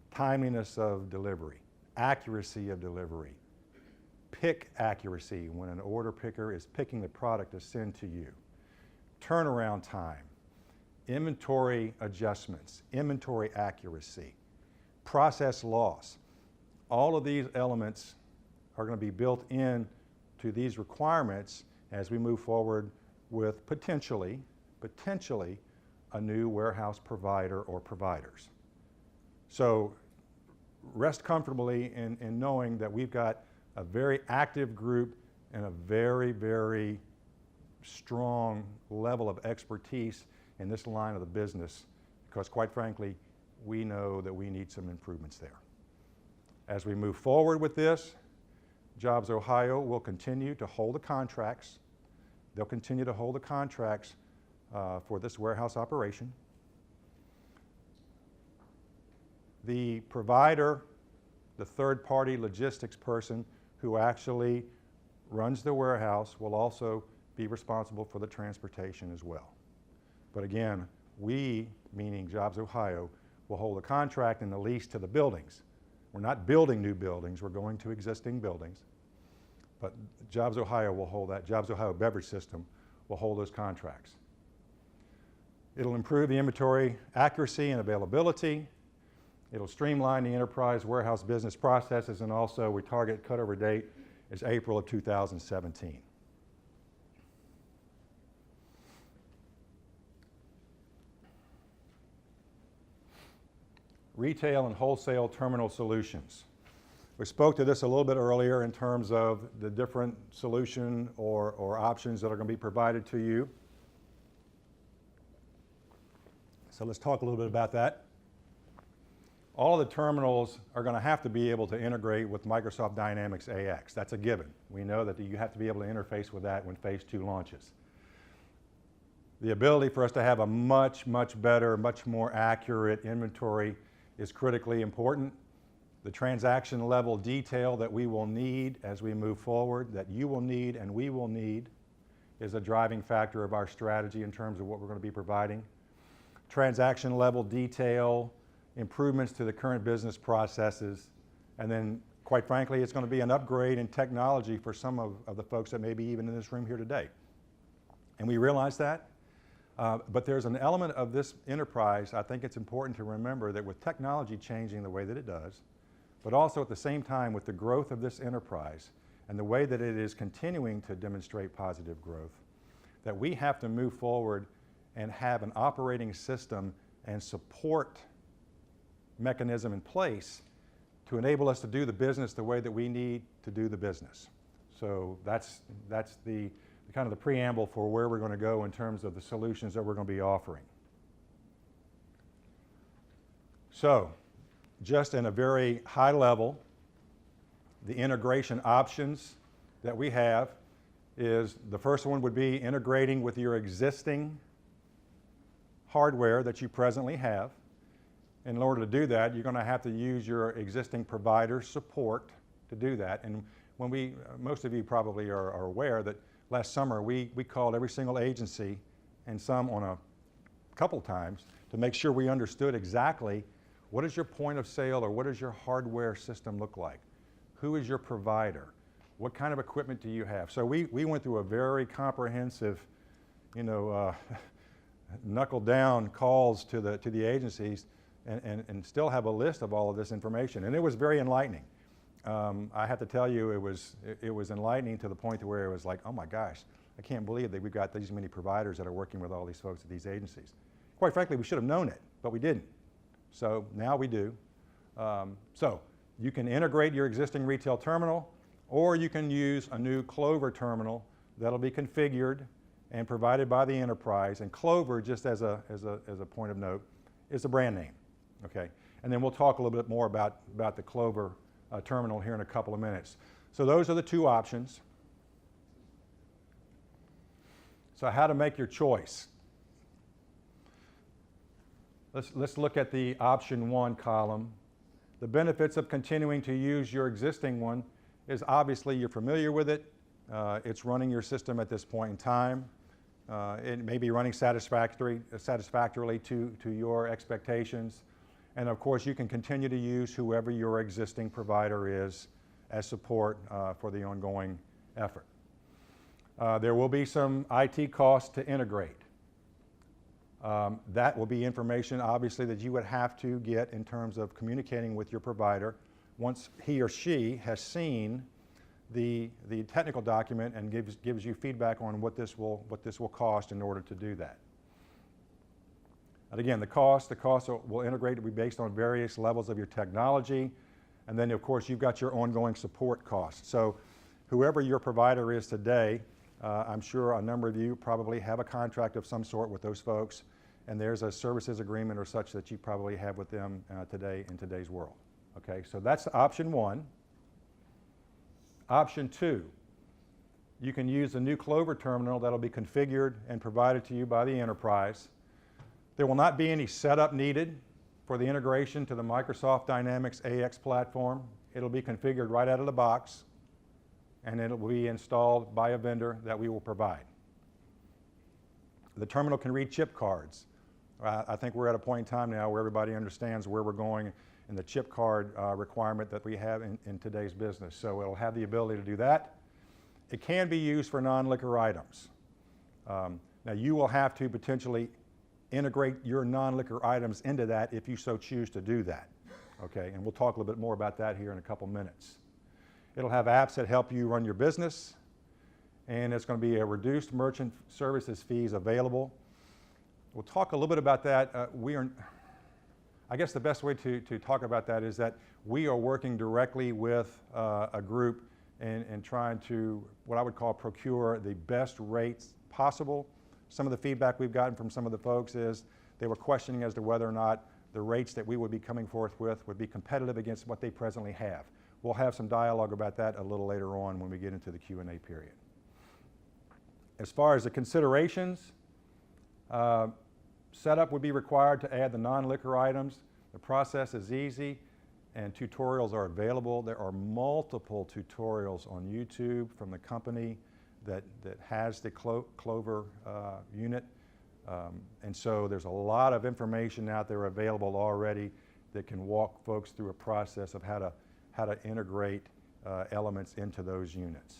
Timeliness of delivery, accuracy of delivery, pick accuracy when an order picker is picking the product to send to you, turnaround time, inventory adjustments, inventory accuracy, process loss. All of these elements are going to be built in to these requirements as we move forward with potentially a new warehouse provider or providers. So rest comfortably in knowing that we've got a very active group and a very, very strong level of expertise in this line of the business, because quite frankly, we know that we need some improvements there. As we move forward with this, Jobs Ohio will continue to hold the contracts. They'll continue to hold the contracts for this warehouse operation. The provider, the third-party logistics person who actually runs the warehouse, will also be responsible for the transportation as well. But again, we, meaning Jobs Ohio, will hold a contract and the lease to the buildings. We're not building new buildings, we're going to existing buildings. But Jobs Ohio will hold that. Jobs Ohio Beverage System will hold those contracts. It'll improve the inventory accuracy and availability. It'll streamline the enterprise warehouse business processes, and also we target cutover date is April of 2017. Retail and wholesale terminal solutions. We spoke to this a little bit earlier in terms of the different solution or options that are going to be provided to you. So let's talk a little bit about that. All of the terminals are going to have to be able to integrate with Microsoft Dynamics AX. That's a given. We know that you have to be able to interface with that when Phase 2 launches. The ability for us to have a much better, much more accurate inventory is critically important. The transaction level detail that we will need as we move forward, that you will need and we will need, is a driving factor of our strategy in terms of what we're going to be providing. Transaction level detail, improvements to the current business processes, and then quite frankly, it's going to be an upgrade in technology for some of the folks that may be even in this room here today. And we realize that, but there's an element of this enterprise, I think it's important to remember that with technology changing the way that it does, but also at the same time with the growth of this enterprise and the way that it is continuing to demonstrate positive growth, that we have to move forward and have an operating system and support mechanism in place to enable us to do the business the way that we need to do the business. So that's the kind of the preamble for where we're going to go in terms of the solutions that we're going to be offering. So just in a very high level, the integration options that we have is the first one would be integrating with your existing hardware that you presently have. In order to do that, you're going to have to use your existing provider support to do that. And when most of you probably are aware that last summer we called every single agency, and some on a couple times, to make sure we understood exactly what is your point of sale or what does your hardware system look like? Who is your provider? What kind of equipment do you have? So we went through a very comprehensive, knuckle down calls to the agencies and still have a list of all of this information. And it was very enlightening. I have to tell you, it was enlightening to the point to where it was like, oh my gosh, I can't believe that we've got these many providers that are working with all these folks at these agencies. Quite frankly, we should have known it, but we didn't. So now we do. So you can integrate your existing retail terminal, or you can use a new Clover terminal that'll be configured and provided by the enterprise. And Clover, just as a point of note, is a brand name, okay? and then we'll talk a little bit more about the Clover terminal here in a couple of minutes. So those are the two options. So how to make your choice. Let's look at the option 1 column. The benefits of continuing to use your existing one is obviously you're familiar with it. It's running your system at this point in time. It may be running satisfactorily to your expectations. And of course, you can continue to use whoever your existing provider is as support for the ongoing effort. There will be some IT costs to integrate. That will be information, obviously, that you would have to get in terms of communicating with your provider once he or she has seen the technical document and gives you feedback on what this will cost in order to do that. And again, the cost will integrate, will be based on various levels of your technology, and then of course you've got your ongoing support costs. So whoever your provider is today, I'm sure a number of you probably have a contract of some sort with those folks, and there's a services agreement or such that you probably have with them today in today's world. Okay, so that's option 1. Option 2, you can use the new Clover terminal that'll be configured and provided to you by the enterprise. There will not be any setup needed for the integration to the Microsoft Dynamics AX platform. It'll be configured right out of the box, and it will be installed by a vendor that we will provide. The terminal can read chip cards. I think we're at a point in time now where everybody understands where we're going in the chip card requirement that we have in today's business. So it'll have the ability to do that. It can be used for non-liquor items. Now you will have to potentially integrate your non-liquor items into that if you so choose to do that. Okay, and we'll talk a little bit more about that here in a couple minutes. It'll have apps that help you run your business, and it's going to be a reduced merchant services fees available. We'll talk a little bit about that. I guess the best way to talk about that is that we are working directly with a group and trying to, what I would call, procure the best rates possible. Some of the feedback we've gotten from some of the folks is they were questioning as to whether or not the rates that we would be coming forth with would be competitive against what they presently have. We'll have some dialogue about that a little later on when we get into the Q&A period. As far as the considerations, setup would be required to add the non-liquor items. The process is easy, and tutorials are available. There are multiple tutorials on YouTube from the company that has the Clover unit. And so there's a lot of information out there available already that can walk folks through a process of how to integrate elements into those units.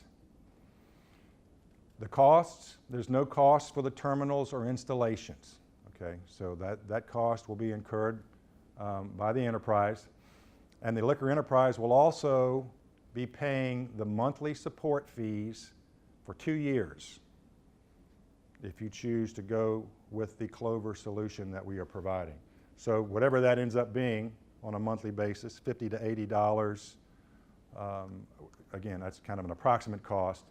The costs, there's no cost for the terminals or installations. Okay, so that cost will be incurred by the enterprise. And the liquor enterprise will also be paying the monthly support fees for 2 years if you choose to go with the Clover solution that we are providing. So whatever that ends up being on a monthly basis, $50 to $80, again, that's kind of an approximate cost,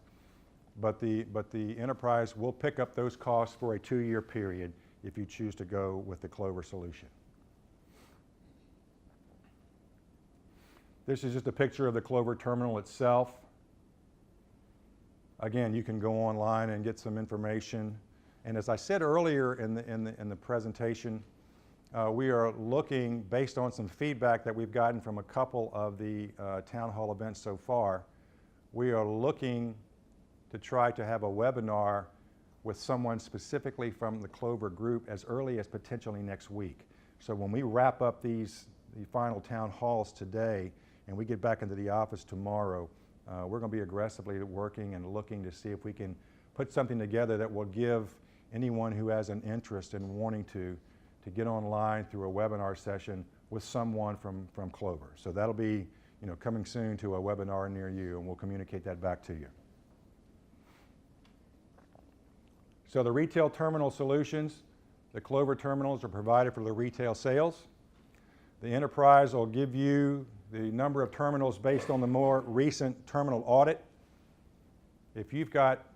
but the enterprise will pick up those costs for a 2-year period if you choose to go with the Clover solution. This is just a picture of the Clover terminal itself. Again, you can go online and get some information. And as I said earlier in the presentation, we are looking, based on some feedback that we've gotten from a couple of the town hall events so far, we are looking to try to have a webinar with someone specifically from the Clover group as early as potentially next week. So when we wrap up the final town halls today and we get back into the office tomorrow, we're going to be aggressively working and looking to see if we can put something together that will give anyone who has an interest in wanting to get online through a webinar session with someone from Clover. So that'll be, coming soon to a webinar near you, and we'll communicate that back to you. So the retail terminal solutions, the Clover terminals are provided for the retail sales. The enterprise will give you the number of terminals based on the more recent terminal audit. If you've got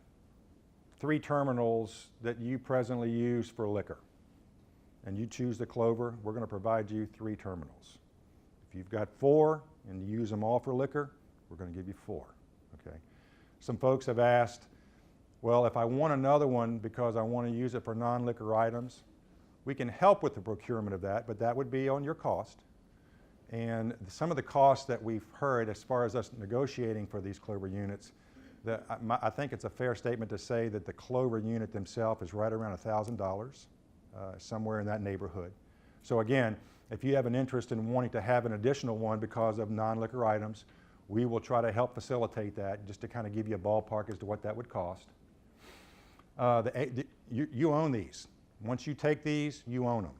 3 terminals that you presently use for liquor and you choose the Clover, we're going to provide you 3 terminals. If you've got 4 and you use them all for liquor, we're going to give you 4. Okay. Some folks have asked, well, if I want another one because I want to use it for non-liquor items, we can help with the procurement of that, but that would be on your cost. And some of the costs that we've heard as far as us negotiating for these Clover units, I think it's a fair statement to say that the Clover unit themselves is right around $1,000, somewhere in that neighborhood. So again, if you have an interest in wanting to have an additional one because of non-liquor items, we will try to help facilitate that, just to kind of give you a ballpark as to what that would cost. You own these. Once you take these, you own them.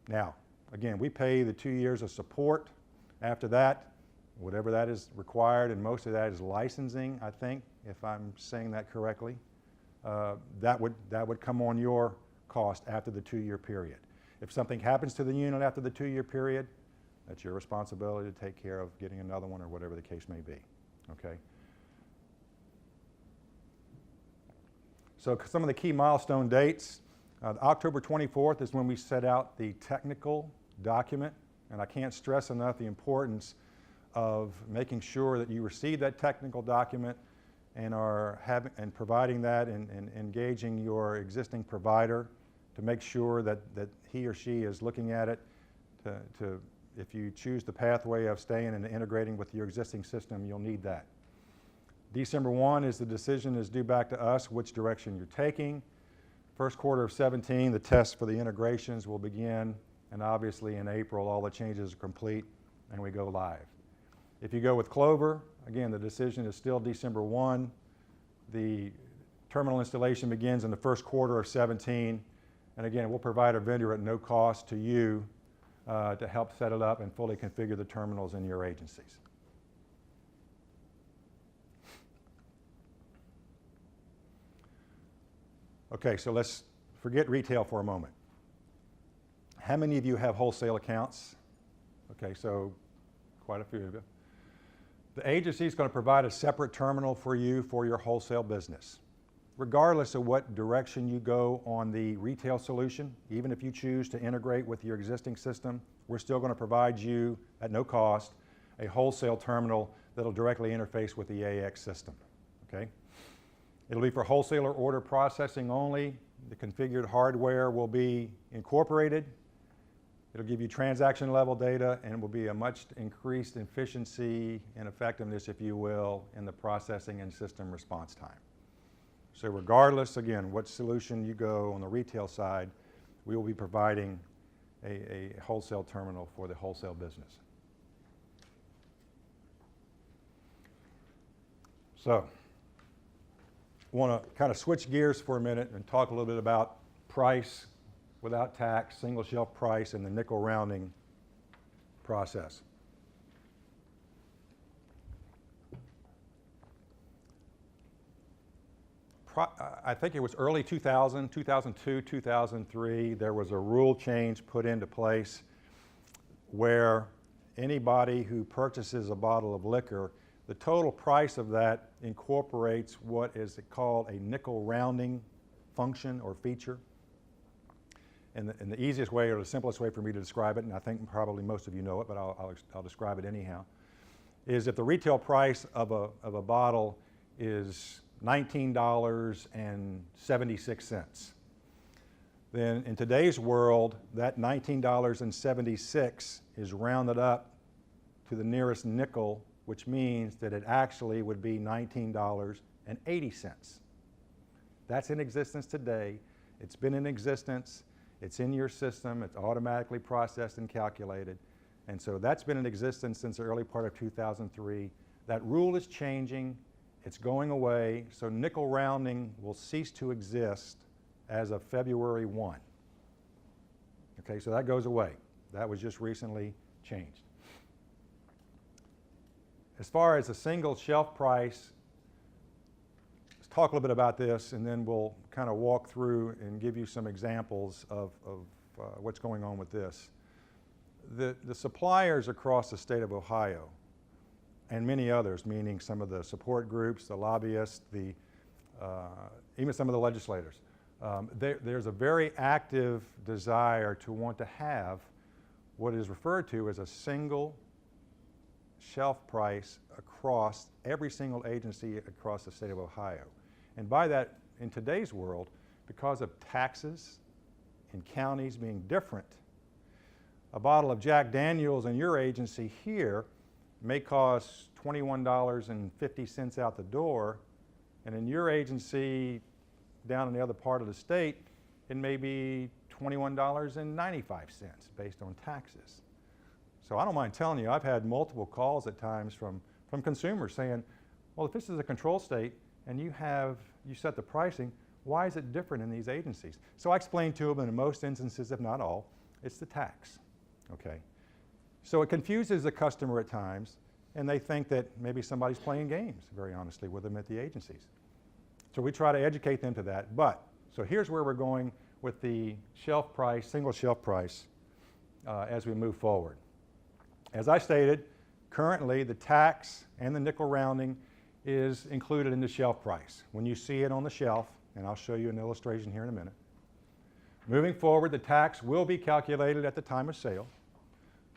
Now, again, we pay the 2 years of support. After that, whatever that is required, and most of that is licensing, I think, if I'm saying that correctly, that would come on your cost after the 2-year period. If something happens to the unit after the 2-year period, that's your responsibility to take care of getting another one or whatever the case may be, okay? So some of the key milestone dates, October 24th is when we set out the technical document, and I can't stress enough the importance of making sure that you receive that technical document and and providing that and engaging your existing provider to make sure that he or she is looking at it if you choose the pathway of staying and integrating with your existing system, you'll need that. December 1 is the decision is due back to us which direction you're taking. First quarter of 17, the tests for the integrations will begin, and obviously in April all the changes are complete and we go live. If you go with Clover, again, the decision is still December 1. The terminal installation begins in the first quarter of 17, and again, we'll provide a vendor at no cost to you to help set it up and fully configure the terminals in your agencies. Okay, so let's forget retail for a moment. How many of you have wholesale accounts? Okay, so quite a few of you. The agency is going to provide a separate terminal for you for your wholesale business. Regardless of what direction you go on the retail solution, even if you choose to integrate with your existing system, we're still going to provide you, at no cost, a wholesale terminal that'll directly interface with the AX system, okay? It'll be for wholesaler order processing only. The configured hardware will be incorporated. It'll give you transaction level data, and it will be a much increased efficiency and effectiveness, if you will, in the processing and system response time. So regardless, again, what solution you go on the retail side, we will be providing a wholesale terminal for the wholesale business. So I want to kind of switch gears for a minute and talk a little bit about price without tax, single shelf price, and the nickel rounding process. I think it was early 2000, 2002, 2003, there was a rule change put into place where anybody who purchases a bottle of liquor, the total price of that incorporates what is called a nickel rounding function or feature. And the easiest way or the simplest way for me to describe it, and I think probably most of you know it, but I'll describe it anyhow, is if the retail price of a bottle is $19.76. Then in today's world, that $19.76 is rounded up to the nearest nickel, which means that it actually would be $19.80. That's in existence today. It's been in existence. It's in your system. It's automatically processed and calculated. And so that's been in existence since the early part of 2003. That rule is changing. It's going away, so nickel rounding will cease to exist as of February 1. Okay, so that goes away. That was just recently changed. As far as a single shelf price, let's talk a little bit about this, and then we'll kind of walk through and give you some examples of what's going on with this. The suppliers across the state of Ohio, and many others, meaning some of the support groups, the lobbyists, even some of the legislators. There's a very active desire to want to have what is referred to as a single shelf price across every single agency across the state of Ohio. And by that, in today's world, because of taxes and counties being different, a bottle of Jack Daniels in your agency here may cost $21.50 out the door, and in your agency down in the other part of the state, it may be $21.95 based on taxes. So I don't mind telling you, I've had multiple calls at times from consumers saying, well, if this is a control state and you set the pricing, why is it different in these agencies? So I explained to them, in most instances, if not all, it's the tax, okay? So it confuses the customer at times, and they think that maybe somebody's playing games, very honestly, with them at the agencies. So we try to educate them to that. So here's where we're going with the shelf price, single shelf price, as we move forward. As I stated, currently the tax and the nickel rounding is included in the shelf price. When you see it on the shelf, and I'll show you an illustration here in a minute. Moving forward, the tax will be calculated at the time of sale.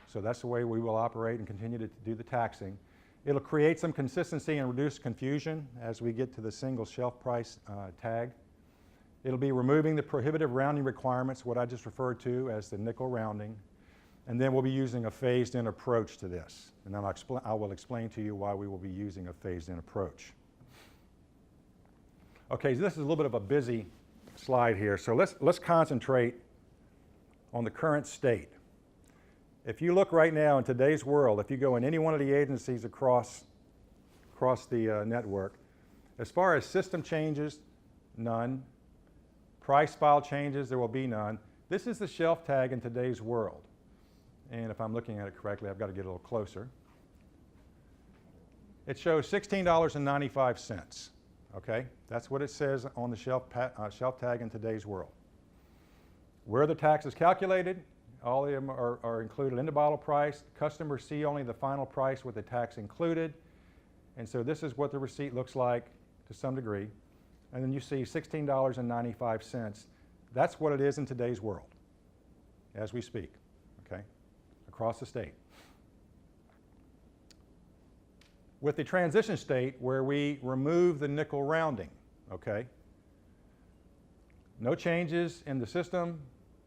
So that's the way we will operate and continue to do the taxing. It'll create some consistency and reduce confusion as we get to the single shelf price tag. It'll be removing the prohibitive rounding requirements, what I just referred to as the nickel rounding. And then we'll be using a phased-in approach to this. And then I will explain to you why we will be using a phased-in approach. Okay, so this is a little bit of a busy slide here. So let's concentrate on the current state. If you look right now in today's world, if you go in any one of the agencies across the network, as far as system changes, none. Price file changes, there will be none. This is the shelf tag in today's world. And if I'm looking at it correctly, I've got to get a little closer. It shows $16.95, okay? That's what it says on the shelf tag in today's world. Where the tax is calculated, all of them are included in the bottle price. Customers see only the final price with the tax included. And so this is what the receipt looks like to some degree. And then you see $16.95. That's what it is in today's world as we speak, okay, across the state. With the transition state where we remove the nickel rounding, okay, no changes in the system,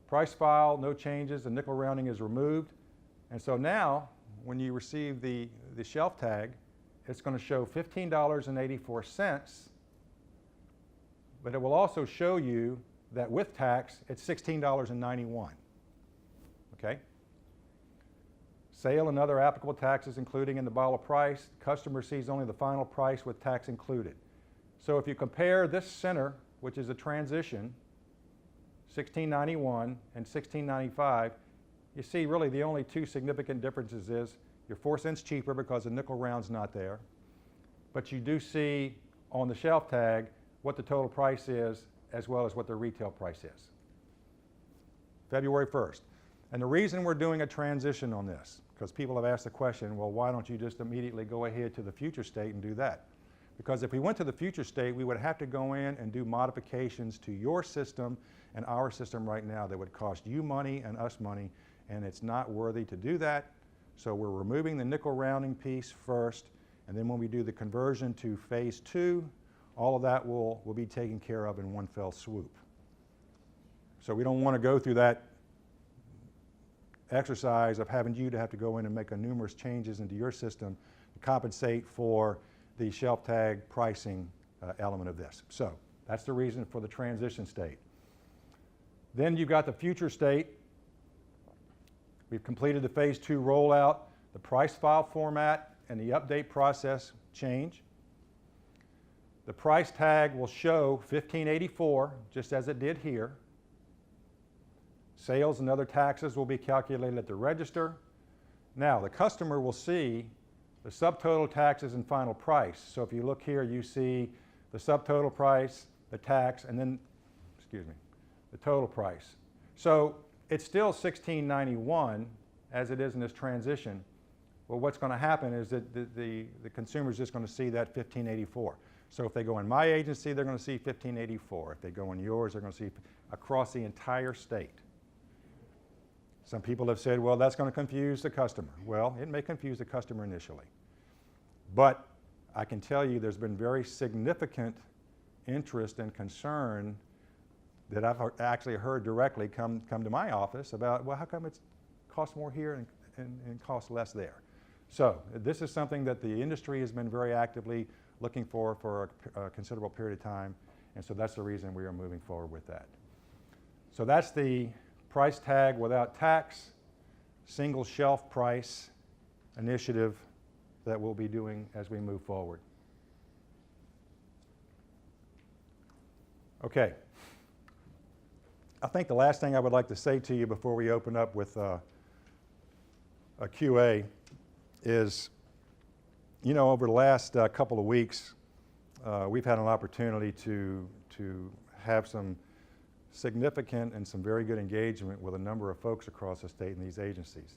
price file, no changes, the nickel rounding is removed. And so now, when you receive the shelf tag, it's going to show $15.84, but it will also show you that with tax, it's $16.91, okay? Sale and other applicable taxes including in the bottle price, customer sees only the final price with tax included. So if you compare this center, which is a transition, $16.91 and $16.95, you see really the only two significant differences is you're 4 cents cheaper because the nickel round's not there, but you do see on the shelf tag what the total price is as well as what the retail price is. February 1st. And the reason we're doing a transition on this, because people have asked the question, well, why don't you just immediately go ahead to the future state and do that? Because if we went to the future state, we would have to go in and do modifications to your system and our system right now that would cost you money and us money, and it's not worthy to do that. So we're removing the nickel rounding piece first, and then when we do the conversion to phase 2, all of that will be taken care of in one fell swoop. So we don't want to go through that exercise of having you to have to go in and make numerous changes into your system to compensate for the shelf tag pricing element of this. So that's the reason for the transition state. Then you've got the future state. We've completed the phase 2 rollout. The price file format and the update process change. The price tag will show $15.84 just as it did here. Sales and other taxes will be calculated at the register. Now the customer will see the subtotal taxes and final price. So if you look here, you see the subtotal price, the tax, and then, the total price. So it's still $16.91 as it is in this transition. Well, what's going to happen is that the consumer is just going to see that $15.84. So if they go in my agency, they're going to see $15.84. If they go in yours, they're going to see across the entire state. Some people have said, well, that's going to confuse the customer. Well, it may confuse the customer initially. But I can tell you there's been very significant interest and concern that I've actually heard directly come to my office about, well, how come it costs more here and costs less there? So this is something that the industry has been very actively looking for a considerable period of time, and so that's the reason we are moving forward with that. So that's the price tag without tax, single shelf price initiative that we'll be doing as we move forward. Okay. I think the last thing I would like to say to you before we open up with a QA is, you know, over the last couple of weeks, we've had an opportunity to have some significant and some very good engagement with a number of folks across the state in these agencies.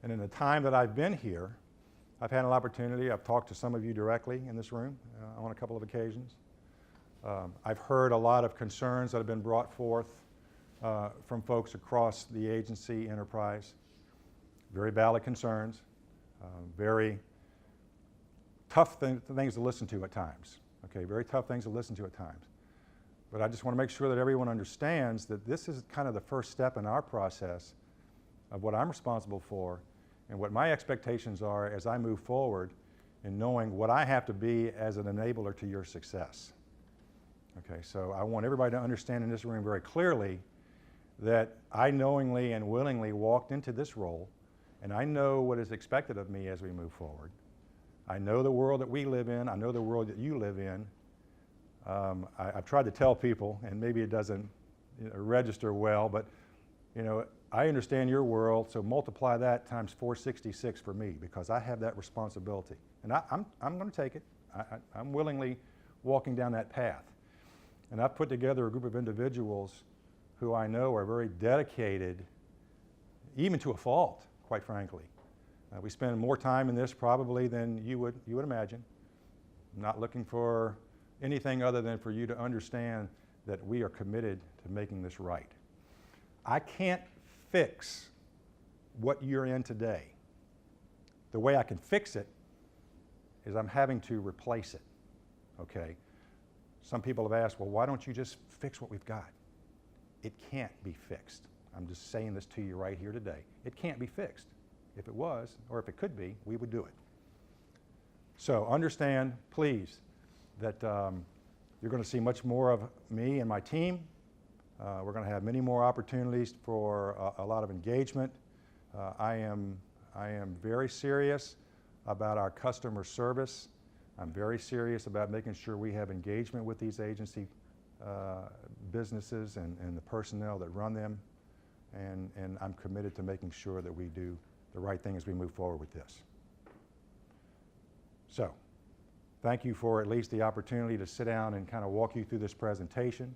And in the time that I've been here, I've had an opportunity, I've talked to some of you directly in this room on a couple of occasions. I've heard a lot of concerns that have been brought forth from folks across the agency enterprise. Very valid concerns, very tough things to listen to at times. Okay, very tough things to listen to at times. But I just want to make sure that everyone understands that this is kind of the first step in our process of what I'm responsible for and what my expectations are as I move forward in knowing what I have to be as an enabler to your success. Okay, so I want everybody to understand in this room very clearly that I knowingly and willingly walked into this role, and I know what is expected of me as we move forward. I know the world that we live in. I know the world that you live in. I've tried to tell people, and maybe it doesn't register well, but you know, I understand your world, so multiply that times 466 for me, because I have that responsibility. And I'm going to take it. I'm willingly walking down that path. And I've put together a group of individuals who I know are very dedicated, even to a fault, quite frankly. We spend more time in this probably than you would imagine. I'm not looking for anything other than for you to understand that we are committed to making this right. I can't fix what you're in today. The way I can fix it is I'm having to replace it, okay? Some people have asked, well, why don't you just fix what we've got? It can't be fixed. I'm just saying this to you right here today. It can't be fixed. If it was, or if it could be, we would do it. So understand, please, that you're going to see much more of me and my team. We're going to have many more opportunities for a lot of engagement. I am very serious about our customer service. I'm very serious about making sure we have engagement with these agency businesses and the personnel that run them. And I'm committed to making sure that we do the right thing as we move forward with this. So, thank you for at least the opportunity to sit down and kind of walk you through this presentation.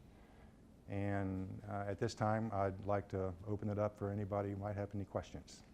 And at this time, I'd like to open it up for anybody who might have any questions.